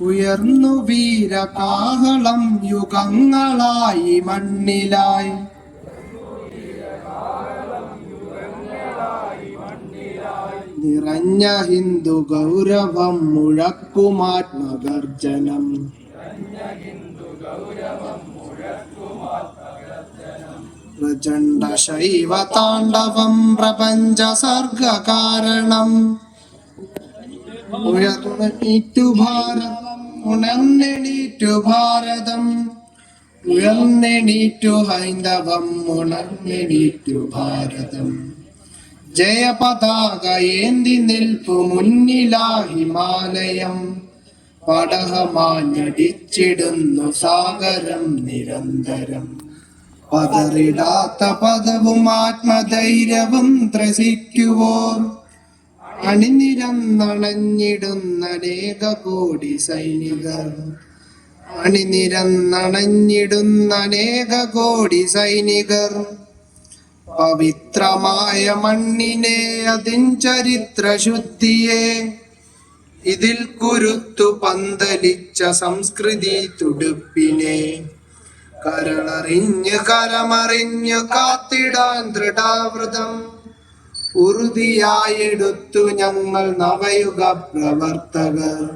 ഉയർന്നു വീരകാഹളം യുഗങ്ങളായി മണ്ണിലായി. നിറഞ്ഞ ഹിന്ദു ഗൗരവം മുഴക്കുമാത്മഗർജനം. പ്രചണ്ഡ ശൈവ താണ്ഡവം പ്രപഞ്ച സർഗ കാരണം. ഉയർന്നെണീറ്റു ഭാരതം, ഉണർന്നെണീറ്റു ഭാരതം, ഉയർന്നെണീറ്റു ഹൈന്ദവം, ഉണർന്നെണീറ്റു ഭാരതം. ജയപതാക ഏന്തി നിൽപ്പു മുന്നിലാ ഹിമാലയം. പടഹമാഞ്ഞടിച്ചിടുന്നു സാഗരം നിരന്തരം. പതറിടാത്ത പദവും ആത്മധൈര്യവും ത്രസിക്കുവോർ. അണിനിരന്നണഞ്ഞിടുന്ന അനേക കോടി സൈനികർ. അണിനിരന്നണഞ്ഞിടുന്ന അനേക കോടി സൈനികർ. പവിത്രമായ മണ്ണിനെ, അതിൻ ചരിത്ര ശുദ്ധിയെ, ഇതിൽ കുരുത്തു പന്തലിച്ച സംസ്കൃതി തുടുപ്പിനെ, കരളറിഞ്ഞ് കരമറിഞ്ഞ് കാത്തിടാൻ ദൃഢാവൃതം ഉറുതിയായെടുത്തു ഞങ്ങൾ നവയുഗ പ്രവർത്തകർ.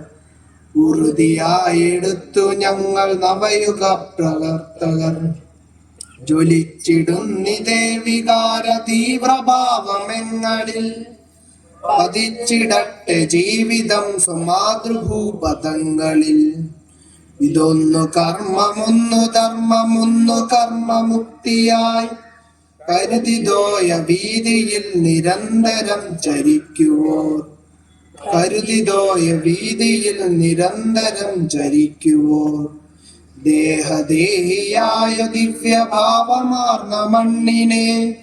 ഉറുതിയായെടുത്തു ഞങ്ങൾ നവയുഗ പ്രവർത്തകർ. ജ്വലിച്ചിടുന്നിതേ വികാര തീവ്രഭാവമെങ്ങളിൽ. പതിച്ചിടട്ടെ ജീവിതം സ്വമാതൃഭൂപഥങ്ങളിൽ. ഇതൊന്നു കർമ്മമൊന്നു ധർമ്മമൊന്നു കർമ്മമുക്തിയായി. കരുതിതോയ വീതിയിൽ നിരന്തരം ചരിക്കുവോർ. കരുതിതോയ വീതിയിൽ നിരന്തരം ചരിക്കുവോർ. ദേഹദേഹിയായ ദിവ്യഭാവമാർന്ന മണ്ണിനെ,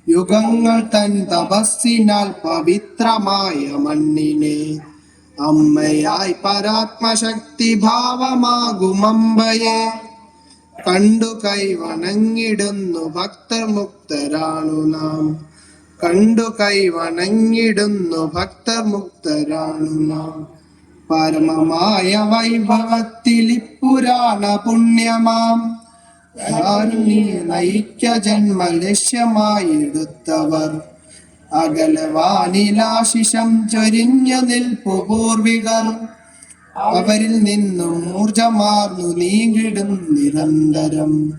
യുഗങ്ങൾ തൻ തപസ്സിനാൽ പവിത്രമായ മണ്ണിനെ, അമ്മയായി പരാത്മശക്തി ഭാവമാകുമമ്പയെ കണ്ടു കൈവണങ്ങിടുന്നു ഭക്തമുക്തരാണു നാം. കണ്ടു കൈവണങ്ങിടുന്നു ഭക്തമുക്തരാണു നാം. പരമമായ വൈഭവത്തിലിപ്പുരാണ പുണ്യമാം കാരുണ്യ നയിക്ക ജന്മ ലക്ഷ്യമായി എടുത്തവർ. അകലവാനിലാശിഷം ചൊരിഞ്ഞു നിൽപ്പു പൂർവികർ. അവരിൽ നിന്നും ഊർജമാർന്നു നീങ്ങിടും നിരന്തരം.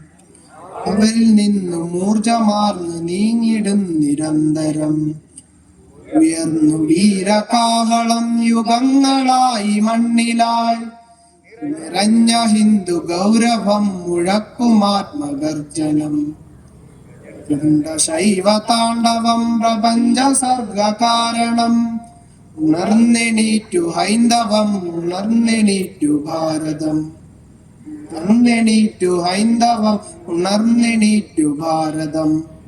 അവരിൽ നിന്നും ഊർജമാർന്നു നീങ്ങിടും നിരന്തരം. ഉയർന്നു വീരകാഹളം യുഗങ്ങളായി മണ്ണിലായി. നിറഞ്ഞ ഹിന്ദു ഗൗരവം മുഴക്കുമാത്മഗർജനം. ശൈവ താണ്ഡവം പ്രപഞ്ച സർഗ കാരണം. ഉണർന്നെണീറ്റു ഹൈന്ദവം, ഉണർന്നെണീറ്റു ഭാരതം. ഉണർന്നെണീറ്റു ഹൈന്ദവം, ഉണർന്നെണീറ്റു ഭാരതം.